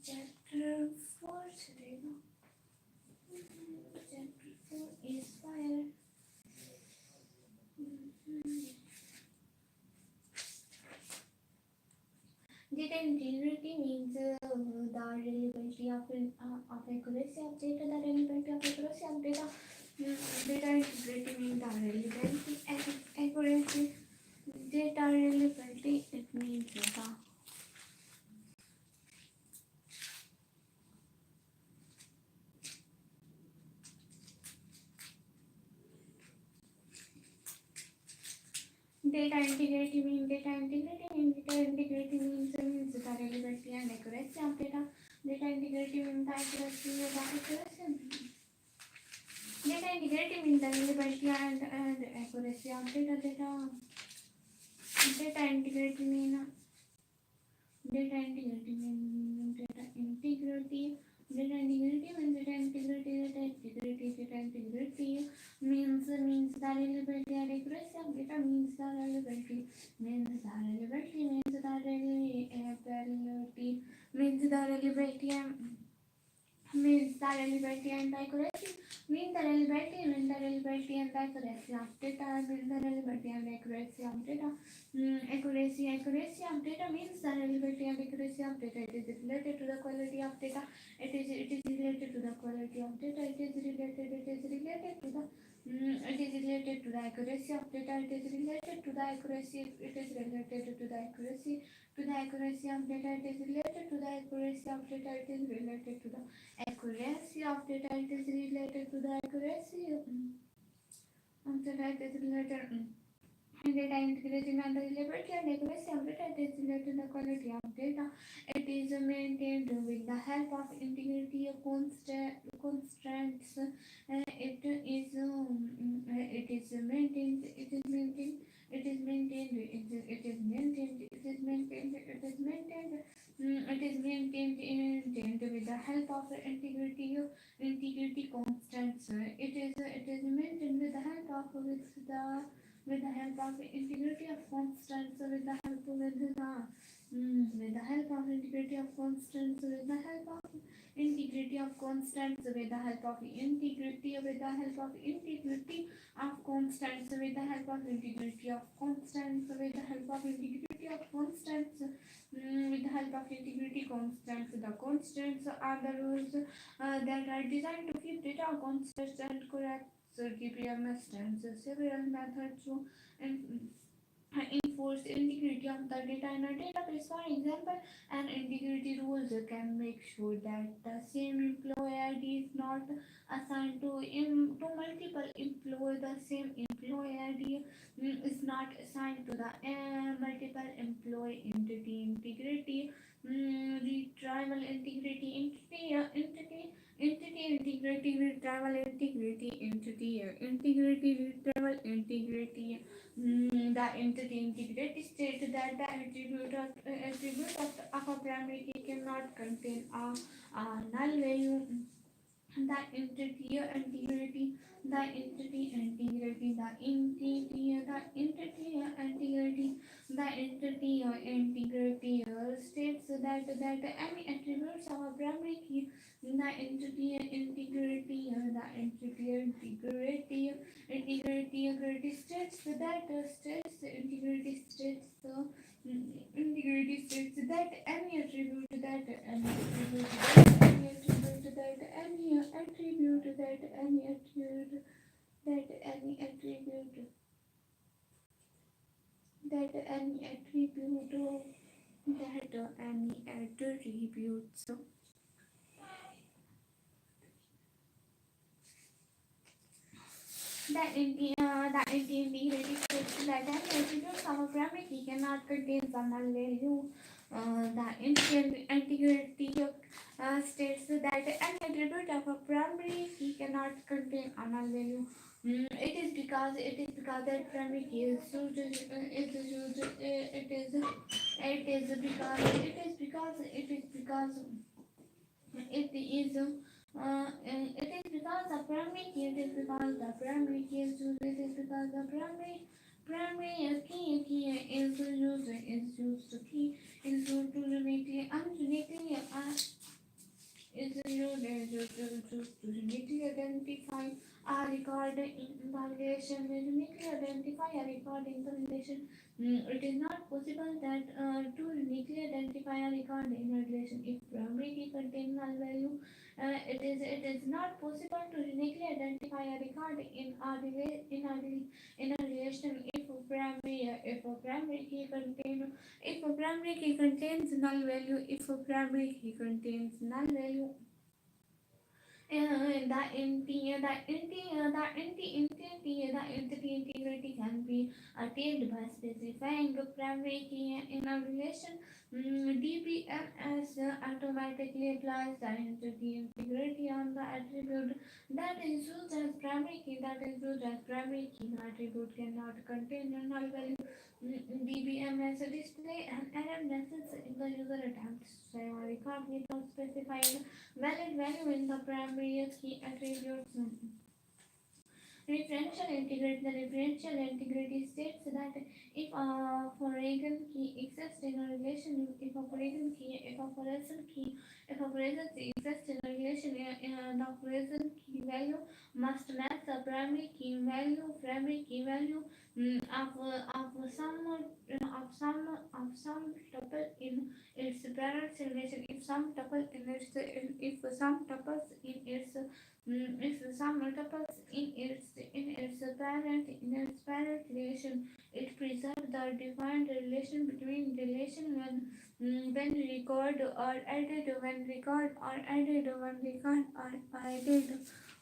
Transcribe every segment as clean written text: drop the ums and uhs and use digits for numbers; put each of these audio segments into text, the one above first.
Chapter 4 चलेगा. Chapter 4 is fire. Data integrity means the reliability of accuracy of data. The reliability of accuracy of data. Data integrity means the reliability accuracy. Data reliability, it means the data integrity means the reliability and accuracy of data. Data integrity means the accuracy of accuracy. Data integrity means the reliability and accuracy of data. Data integrity means data integrity means data integrity. Data integrity means data integrity. Data integrity means the reliability and accuracy of data. Means the reliability and accuracy means the reliability and accuracy of data. Means the reliability and accuracy of data. Accuracy of data means the reliability and accuracy of data. It is related to the quality of data. It is related to the quality of data. It is related to the accuracy of data. It is related to the accuracy. It is related to the accuracy of data. It is related to the accuracy of data. It is related to the accuracy of data. It is related to the accuracy of data. It is related data integrity and reliability and accuracy of data. It is related to the quality of data. It is maintained with the help of integrity constraints. It is maintained with the help of integrity constants. It is maintained with the help of integrity of constants. With the help of integrity of constants. With the help of integrity of constants. With the help of integrity of constants. With the help of integrity of constants. With the help of integrity of constants. With the help of integrity constants. The constants are the rules that are designed to keep data constant and correct. So GPMS stands several methods to enforce integrity of the data in a database. For example, an integrity rule can make sure that the same employee ID is not assigned to multiple employees. The same employee ID is not assigned to the multiple employee entity. Integrity, retrieval integrity, integrity, retrieval integrity, retrieval integrity. The entity integrity states that the attribute of a primary key cannot contain a null value. The entity integrity, the entity integrity, the entity integrity, the entity integrity states that any attributes of a primary key, the entity integrity, the entity integrity states that any attribute that any attribute that any attribute that any attribute that any attribute that that any attribute that any attributes that integrity states that any attributes of a primary key cannot contain some null value. The integrity states that any attribute of a primary key cannot contain a null value. It is because that primary key is used. It is because the primary key. It is because the primary key is used. It is because the primary key is used to uniquely identify a record in the relation. Uniquely identify a record in the relation. It is not possible that to uniquely identify a record in a relation if primary key contains null value. It is not possible to uniquely identify a record in a relation if a primary key contains null value. If a primary key contains null value, the entity integrity can be attained by specifying a primary key in a relation. DBMS automatically applies the entity integrity on the attribute that is used as primary key. The attribute cannot contain a null value. DBMS display an error message if the user attempts to save a record without specifying valid value in the primary key attributes. Referential integrity. The referential integrity states that if a foreign key exists in a relation, if a foreign key exists in a relation, the foreign key value must match the primary key value of some tuple in its parent relation. If some tuple in its if some tuples in its if some tuples in its parent relation, it preserves the defined relation between relation when record or added when record or added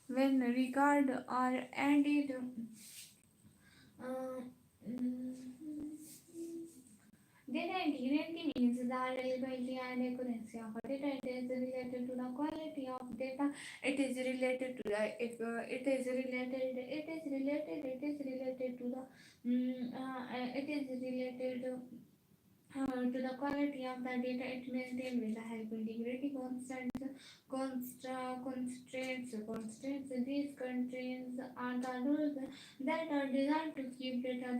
when record or added. Uh, mm, Data integrity means the reliability and accuracy of data. It is related to the quality of data. It is related to the if it is related to the it is related to the quality of the data. It maintained with the help integrity constraints. These constraints are the rules that are designed to keep data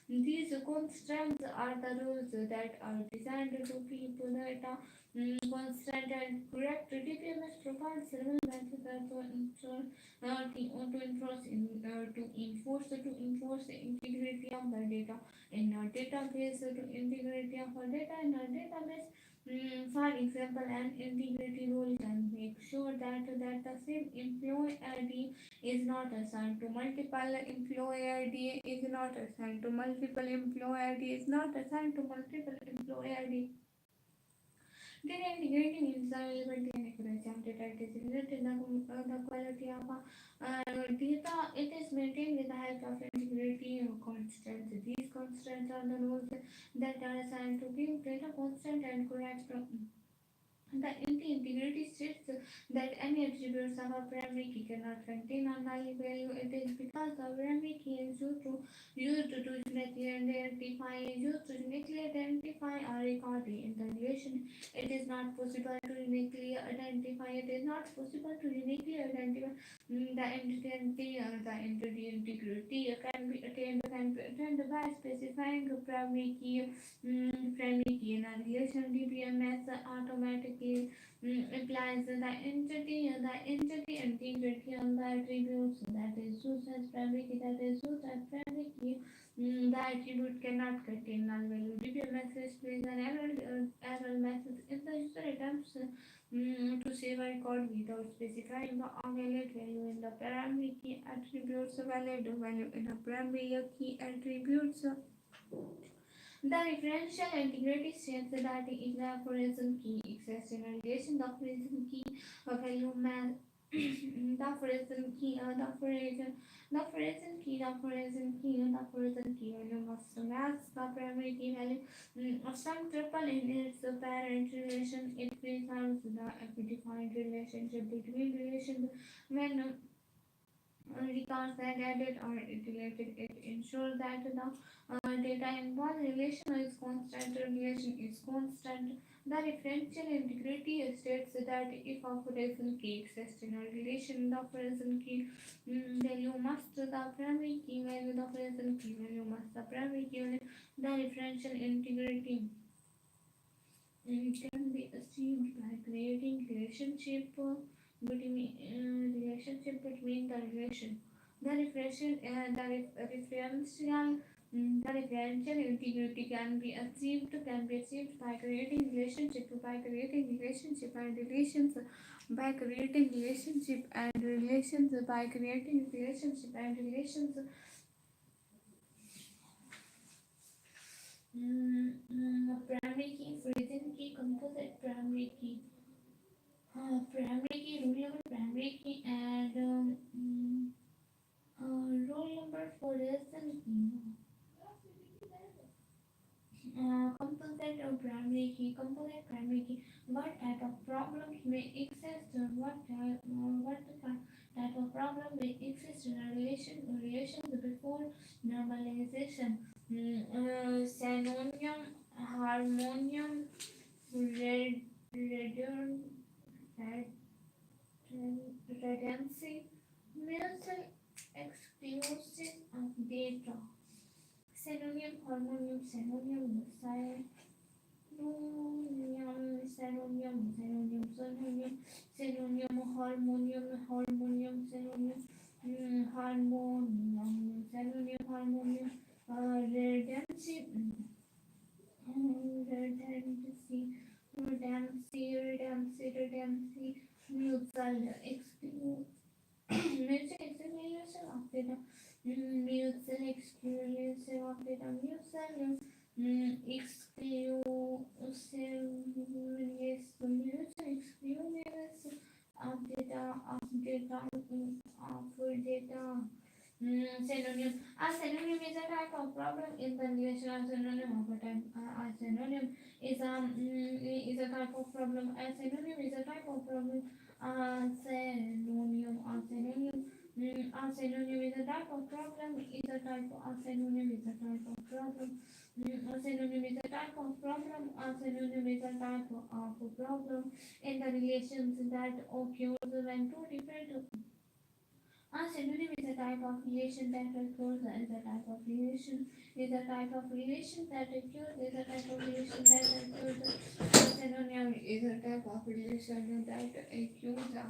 these constraints are the rules that are designed to keep data constant and correct. DPMS provides several methods to enforce the integrity of the data in a database. To integrity of a data in a database, for example, an integrity rule can make sure that the same employee ID is not assigned to multiple employee ID is not assigned to multiple employee ID is not assigned to multiple employee ID. Data integrity means the availability and accuracy of data. It is related to the quality of data. It is maintained with the help of integrity constants. These constants are the rules that are assigned to keep data constant and correct. The integrity states that any attributes of a primary key cannot contain a null value. It is because the primary key is used to uniquely identify a record in the relation. It is not possible to uniquely identify. The entity integrity can be attained by specifying a primary key in a relation. DBMS automatically applies the entity integrity on the attributes that is used as primary key. The attribute cannot contain null value. If your message plays an error message if the user attempts to save a record without specifying the valid value in the primary key attributes, valid value in the primary key attributes. The referential integrity states that if the foreign key exists in a relation, the foreign key value match the foreign key, the foreign key value must match the primary key value of some triple in its parent relation. It preserves the defined relationship between relations when records that added or deleted. It ensures that the data in one relation is constant. The referential integrity states that if a present key exists in a relation, the present key value must the primary key value, the present key value must the primary key value. The referential integrity can be achieved by creating between the relation. The referential integrity can be achieved by creating relationship and relations by creating relationship and relations by creating relationship and relations. Primary key, present key, composite primary key. Primary key, rule number primary key, and rule number for lesson key. Composite or primary key, composite primary key. What type of problems may exist? What type of problem may exist in a relations before normalization? Synonym, harmonium, redundancy, mutual exclusive of data. Synonym, harmonium, synonym, harmonium, redundancy, mutual exclusion. Mutual exclusion of data. Mutual exclusion of data. Mutual exclusiveness of data. Synonym. A synonym is a type of problem in the relation. A synonym of a type. A synonym is a type of problem. A synonym is a type of problem. A synonym. A synonym. A synonym is a type of problem. Is a type. A synonym is a type of problem. A synonym is a type of problem. A synonym is a type of problem in the relations that occurs when two different. A synonym is a type of relation that occurs as a type of relation is a type of relation that occurs is a type of relation that occurs. A synonym is a type of relation that occurs. A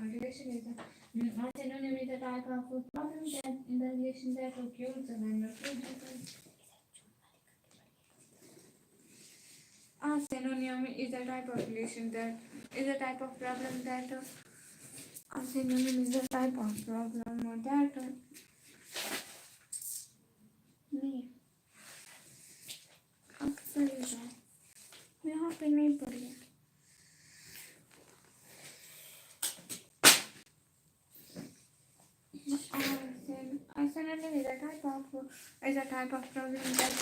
relation is a synonym is a type of problem that in the relation that occurs when two different. A synonym is a type of relation that is a type of problem that a synonym is a type of problem that अक्सर यहाँ पे नहीं पढ़ी. A synonym is a type of problem that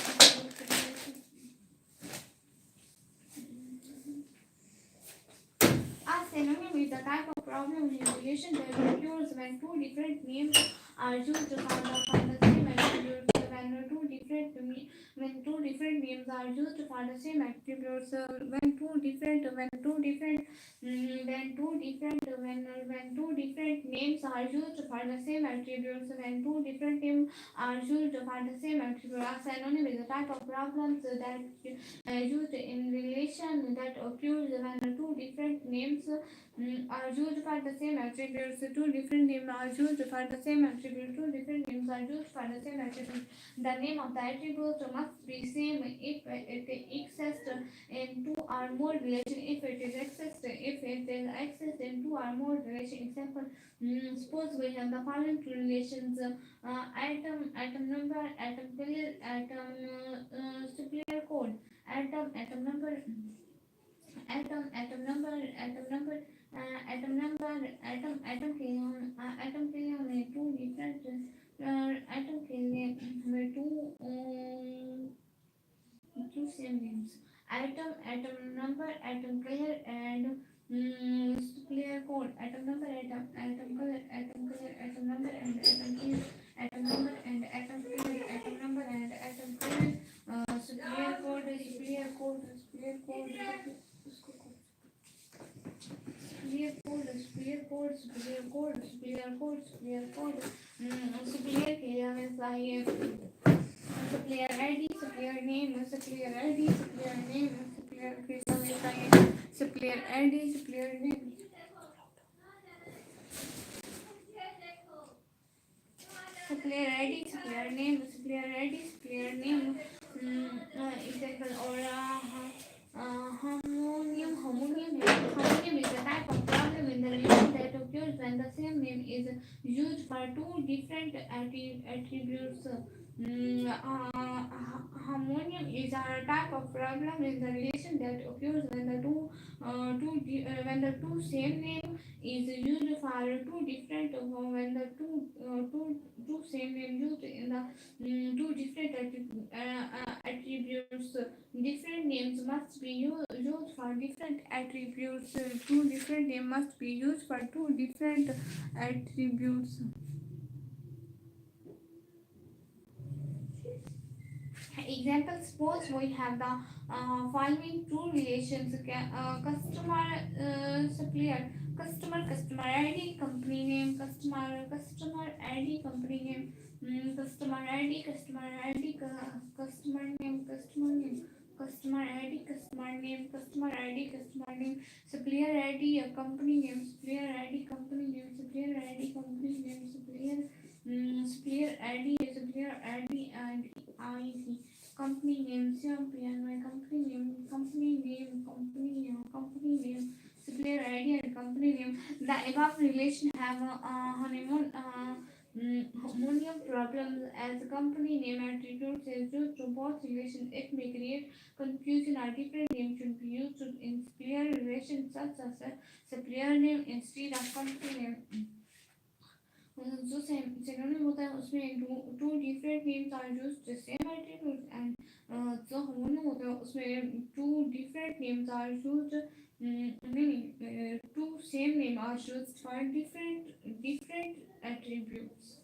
a synonym is a type of problem in relation that occurs when two different names are used to find the same attribute. When two different different names are used for the same attributes. When two different names are used for the same attributes, when two different names are used for the same attribute, a synonym is a type of problems that used in relation that occurs when two different names are used for the same attributes. Two different names are used for the same attribute. Two different names are used for the same attribute. The name of the attribute must be same if it exists in two or more relations. If it is exists in two or more relations. Example: suppose we have the following two relations: atom number, atom color, superior code. Atom number, atom number, atom के लिए हमें two different atom के लिए हमें two same names: atom number, atom color, and nuclear code. Atom number, atom color, atom number, and atom color, atom number, and atom color, atom number, and atom color. Superior code, superior code, superior code. Superior code, superior code, superior code, superior code, superior code. Superior key means like superior ID, superior name, superior ID, superior name, superior key means like superior ID, superior name. Superior ID, superior name, superior ID, superior name. Example or homonium is a type of problem in the relation that occurs when the same name is used for two different attributes. Harmonium is a type of problem in the relation that occurs when when the two same name is used for two different when the two same name used in the two different attributes. Different names must be used for different attributes. Two different names must be used for two different attributes. Example: suppose we have the following two relations: customer, supplier. Customer ID, company name. Customer ID, company name. Customer ID, customer ID, customer name. Customer ID, customer name. Customer ID, customer name. Supplier ID, company name. Supplier ID, company name. Supplier ID, company name. Supplier ID, supplier ID, and ID. Company name, champion, my company name, company name, supplier ID, and company name. The above relation have harmonium problems as company name attributes is used to both relations. It may create confusion or different names should be used in supplier relations such as supplier name instead of company name. जो synonym होता है उसमें two different names are used the same attributes, and जो homonym होता है उसमें two different names are used two same name are used for different attributes.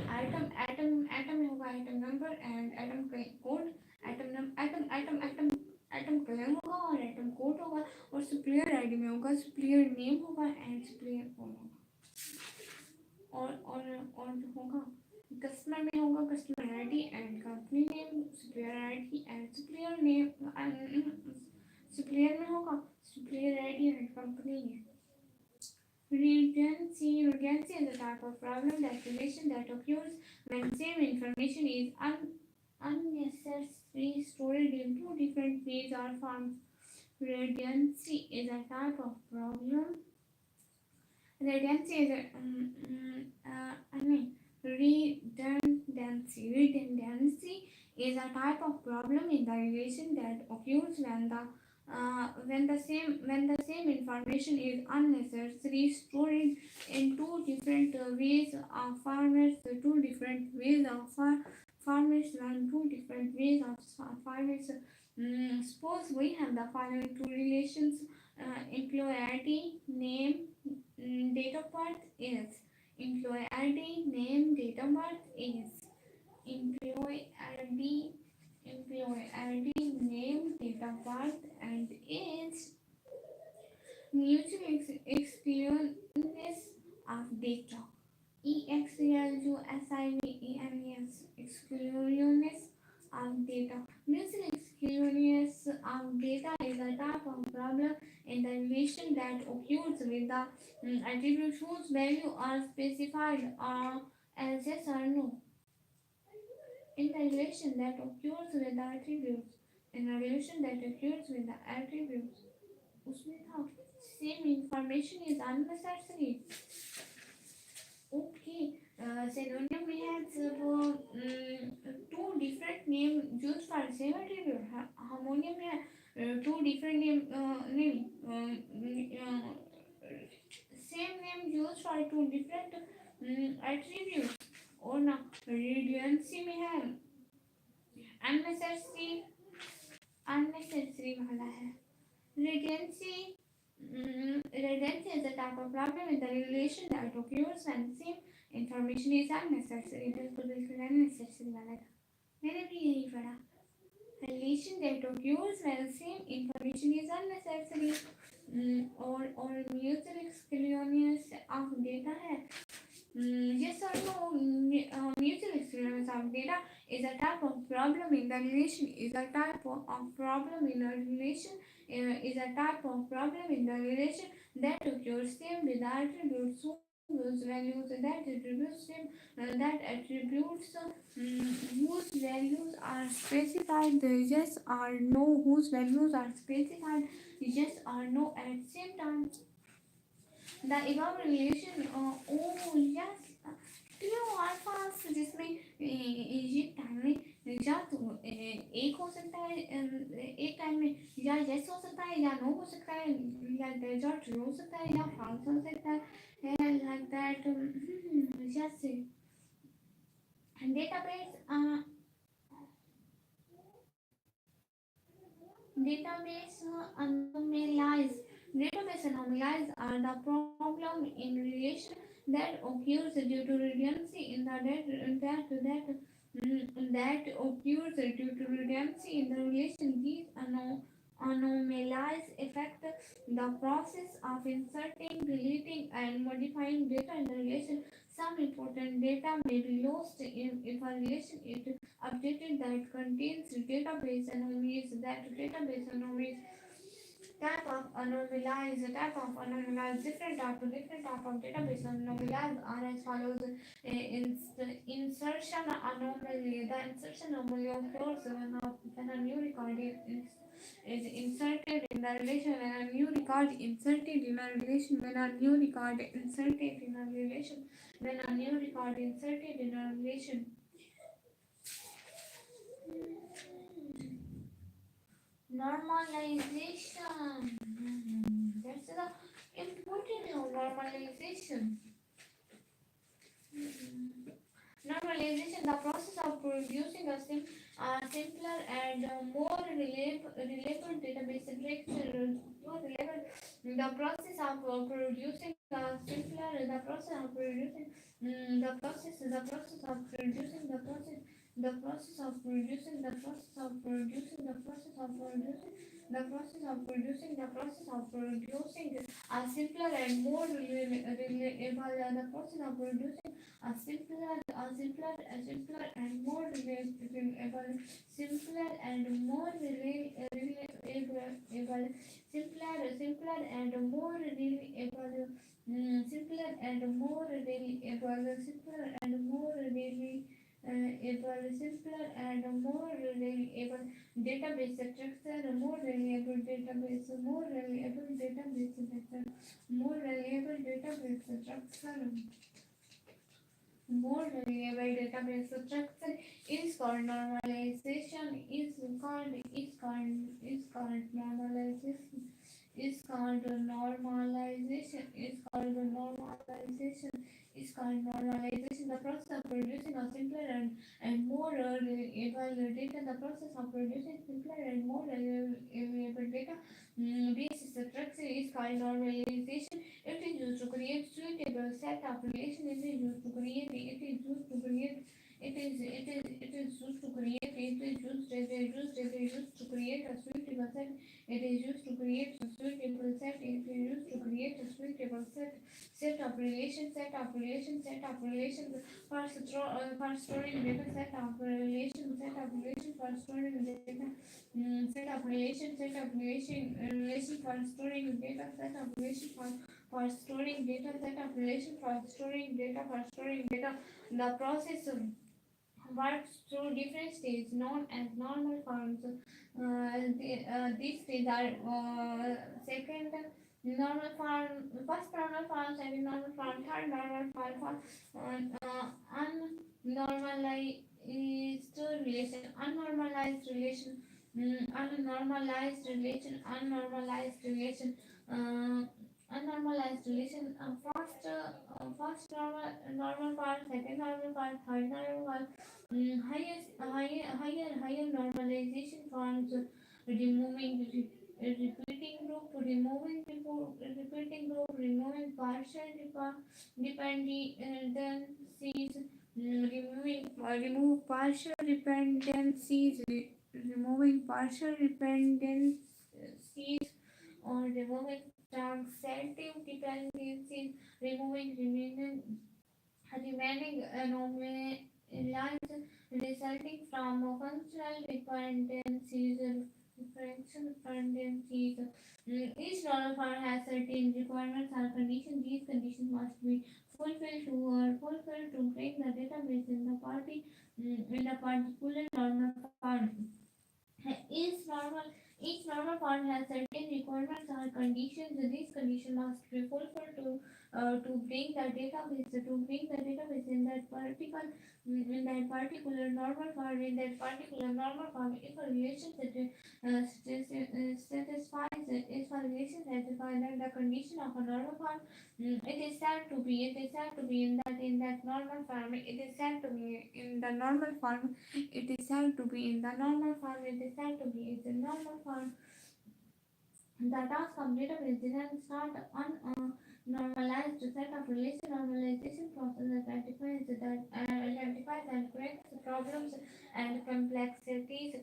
Atom में होगा atom number and atom code. atom colour होगा और atom code होगा, और supplier ID में होगा supplier name होगा and supplier code होगा. और जो होगा कस्टमर में होगा customer ID and company name, supplier ID and supplier name. supplier में होगा supplier ID and company name. Redundancy is a type of problem that relation that occurs when same information is unnecessarily stored in two different ways or forms. Redundancy is a type of problem. Redundancy is a type of problem in the relation that occurs when the same information is unnecessarily stored in two different ways of formats. Two different ways of formats and two different ways of formats. Suppose we have the following two relations: employee ID, name, date of birth is. Employee ID, name, date of birth is. Employee ID, adding name, date of birth, and age, mutual exclusiveness of data. EXCLUSIVENES, exclusiveness of data. Mutual exclusiveness of data is a type of problem in the relation that occurs with the attributes whose value are specified as yes or no. In the relation that occurs with the attributes, in a relation that occurs with the attributes, उसमें था same information is unnecessary. Okay, synonym has two different names used for same attribute. Harmonium has two different name same name used for two different attributes. और ना redundancy में है unnecessary unnecessary वाला है redundancy. Redundancy is a type of problem in the relation that occurs when same information is unnecessary. बिल्कुल बिल्कुल unnecessary वाला था, मैंने भी यही पढ़ा. Relation that occurs when same information is unnecessary. और mutual exclusiveness of data है. Yes or no? Mutual exclusiveness of data is a type of problem in the relation. Is a type of problem in a relation. Is a type of problem in the relation that occurs same with the attributes whose values that attributes same that attributes whose values are specified yes or no, whose values are specified yes or no at same time. The above relation oh yes क्यों अल्फास जिसमें ये time में या तो एक हो सकता है एक टाइम में या यस हो सकता है या नो हो सकता है या डेजर्ट हो सकता है या फॉल्स हो सकता है like that yes database database anomalies. Database anomalies are the problem in relation that occurs due to redundancy in the that occurs due to redundancy in the relation. These anomalies affect the process of inserting, deleting, and modifying data in the relation. Some important data may be lost if a relation is updated that contains database anomalies. Type of anomalies, different type of database anomalies are as follows. Insertion anomaly. The insertion anomaly occurs when a new record is inserted in the relation. When a new record inserted in a relation. When a new record inserted in a relation. When a new record inserted in a relation. Normalization. That's the important of normalization. Normalization, the process of producing a simpler and more reliable database structure. More reliable. The process of producing a simpler. The process of producing. The process of producing. The process of producing. The process of producing. The process of producing. The process of producing. The process of producing a simpler and more reliable. The process of producing a simpler and more reliable, simpler and more reliable, simpler and more reliable, simpler and more reliable, simpler and more reliable. Simpler and more reliable database structure, more reliable database, more reliable database structure, more reliable database structure. More reliable database structure is called normalization. Normalization. Is called normalization. The process of producing a simpler and more reliable data. The process of producing simpler and more reliable data base structure is called normalization. It is used to create suitable set of relations. It is used to create a it is used to create a suitable set. It is used to create a suitable set. It is used to create a suitable set. Set of relations, set of relations, set of relations for storing data, set of relations, set of relations for storing data, set of relations, relation for storing data, set of relations for storing data, set of relations for storing data, for storing data. The process works through different stages known as normal forms. These stages are second normal form, first normal form, second normal form, third normal form, unnormalized relation, unnormalized relation, unnormalized relation, unnormalized relation. Uh, Unnormalized relation, first normal part, second normal part, third normal part, higher normalization forms, removing repeating group, repeating group, removing partial dependencies, remove partial dependencies, removing partial dependencies, or removing transitive dependencies, removing remaining anomalies resulting from functional dependencies. Each normal form has certain requirements or conditions. These conditions must be fulfilled to break the database in the in the particular normal form. Each normal, each normal form has certain requirements or conditions. These conditions must be fulfilled to bring the database in that particular normal form. In that particular normal form, if a relation satisfies then the condition of a normal form, it is said to be in that normal form. It is said to be in the normal form. It is said to be in the normal form. It is said to be in the normal form. The task of database design start on a normalized set of relation normalization process identifies and corrects problems and complexities of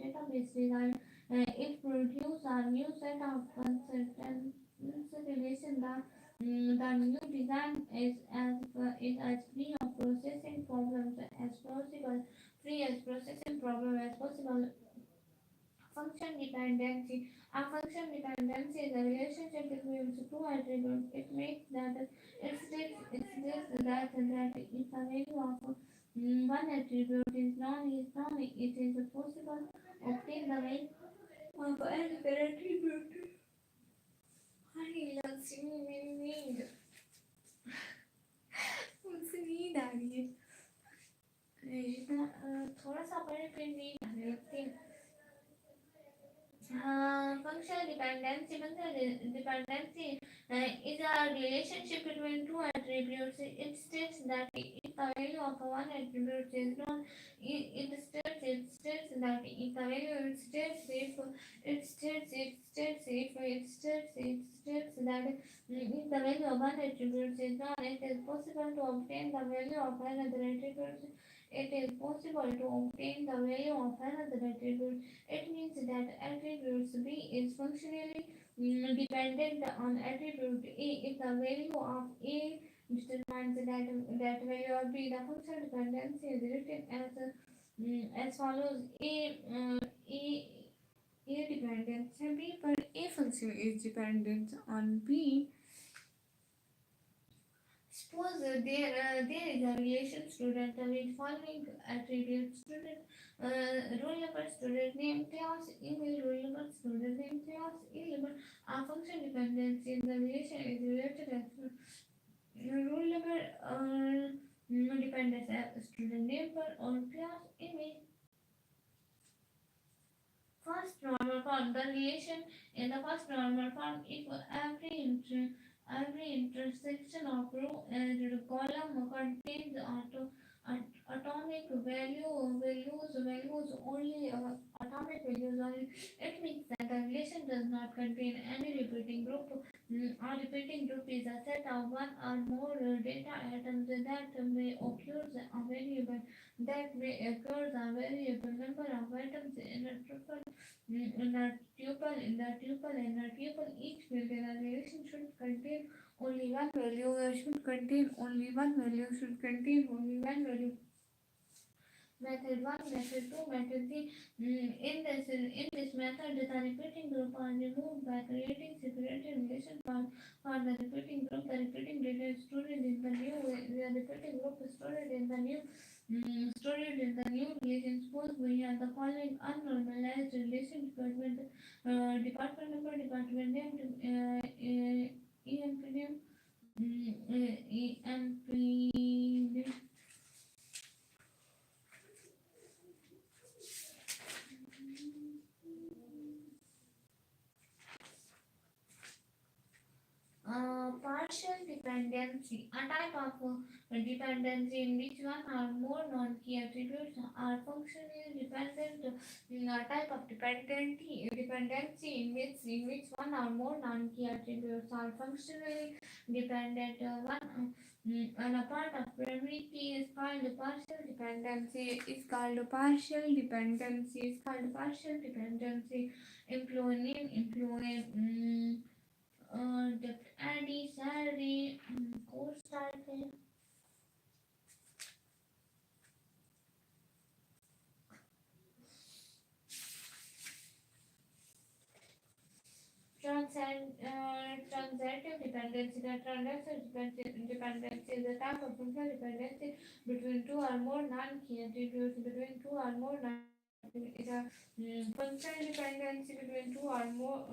database design. It produces a new set of consistent relation. The new design is as free of processing problems as possible. Free as processing problem as possible. Function dependency. A function dependency is a relationship between two attributes. It makes that it states that if the value of one attribute is known, it is possible to obtain the value of another attribute. अरे लक्ष्मी मेरी नींद मुझसे नींद आ रही है थोड़ा सा पढ़े फिर नींद आने लगती है Functional dependency is a relationship between two attributes. It states that if the value of one attribute is known, it states that if the value it states that if the value of one attribute is known, it is possible to obtain the value of another attribute. It is possible to obtain the value of another attribute. It means that attribute B is functionally dependent on attribute A. If the value of A determines that value of B, the functional dependency is written as follows: A dependence B, but A function is dependent on B. Suppose there is a relation student with following attributes: student roll number, student name, class, email, roll number, student name, class, email. A function dependency in the relation is related as roll number dependence as student name or class, email. First normal form. The relation in the first normal form, if every intersection of row and column contains atomic values only atomic values only. It means that the relation does not contain any repeating group. A repeating group is a set of one or more data atoms that may occur a variable number of atoms in a tuple. In a tuple, each field in a relation should contain only one value. Should contain only one value. Should contain only one value. Method 1, Method 2, Method 3. In this method, the repeating group are removed by creating separated relation for the repeating group. The repeating data is stored in the new. The repeating group is stored in the new. Stored in the new relation. Suppose we have the following unnormalized relation department number, department name, EMP name, EMP name. Partial dependency, a type of dependency in which one or more non-key attributes are functionally dependent. A type of dependency in which one or more non-key attributes are functionally dependent. And a part of primary key is called partial dependency. Employee. Debt ID, salary, course stipend, transactive dependency. The transactive dependency is a type of functional dependency between two or more non-key attributes. Is a functional dependency between two or more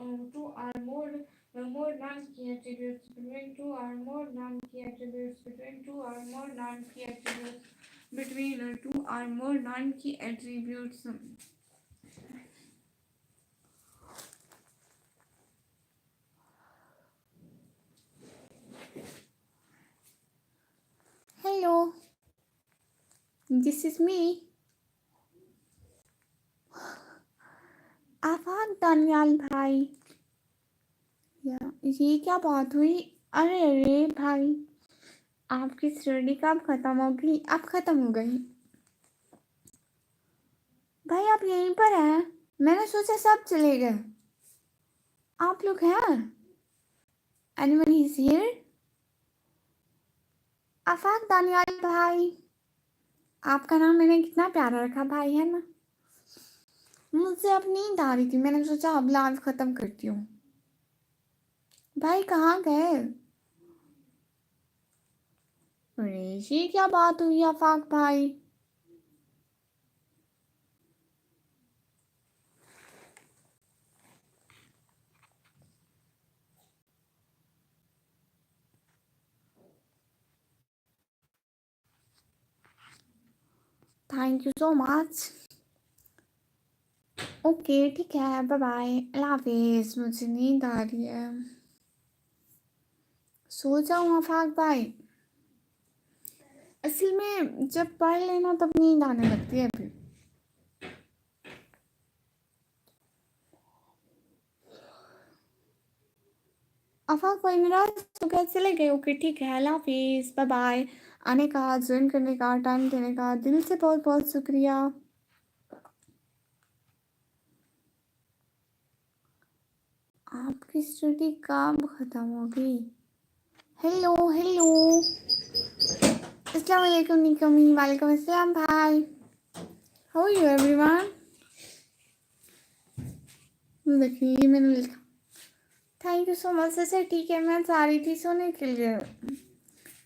non-key attributes. Between two or more non-key attributes. Hello, this is me. आफाक दानियाल भाई, ये क्या बात हुई? अरे भाई, आपकी study कब खत्म होगी? अब खत्म हो गई भाई? आप यहीं पर हैं? मैंने सोचा सब चले गए। आप लोग हैं? Anyone is here? Afaq Daniyal भाई, आपका नाम मैंने कितना प्यारा रखा भाई, है ना? मुझे अब नींद आ रही थी, मैंने सोचा अब लाइव खत्म करती हूँ। भाई कहाँ गए? अरे ये क्या बात हुई आफाक भाई? Thank you so much. Okay ठीक है, बाय बाय, अल्लाह हाफिज। मुझे नींद आ रही है, सो जाऊँ आफाक भाई? असल में जब पढ़ लेना तब नींद आने लगती है। फिर आफाक भाई मेरा तो क्या चले गए? ओके ठीक है, अल्लाह हाफिज, बाय बाय। आने का, ज्वाइन करने का, टाइम देने का दिल से बहुत बहुत शुक्रिया। आपकी स्टडी कब खत्म होगी? हेलो अस्सलाम वालेकुम निकमी। वालेकुम अस्सलाम भाई, हाउ आर यू एवरीवन? देखिए मैंने लिखा थैंक यू सो मच। अच्छा ठीक है, मैं जा रही थी सोने के लिए।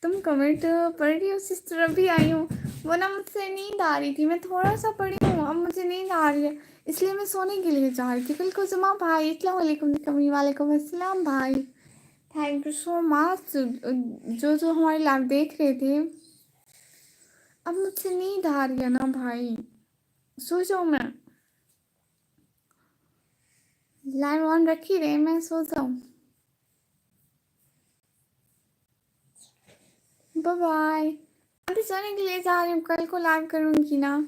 तुम कमेंट पढ़ रही हो सिस्टर? अभी आई हूँ, वो ना मुझसे नींद आ रही थी, मैं थोड़ा सा पढ़ी हूँ, अब मुझे नींद आ रही है, इसलिए मैं सोने के लिए जा रही थी। कल को जुमा भाई, अस्सलाम वालेकुम निकमी। वालेकुम अस्सलाम भाई, थैंक यू सो मच। जो हमारी लाइव देख रहे थे, अब मुझसे नींद आ रही है ना भाई, सो जाऊँ मैं? लाइव ऑन रखी रहे, मैं सो जाऊँ? Bye bye. अभी सोने के लिए जा रही हूँ, कल को लाइव करूँगी ना।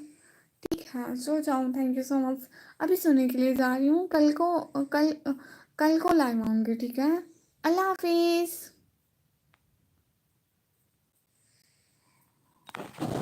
ठीक है, सो जाऊँ। Thank you so much. अभी सोने के लिए जा रही हूँ, कल को लाइव आऊँगी। ठीक है, अल्लाह हाफिज़।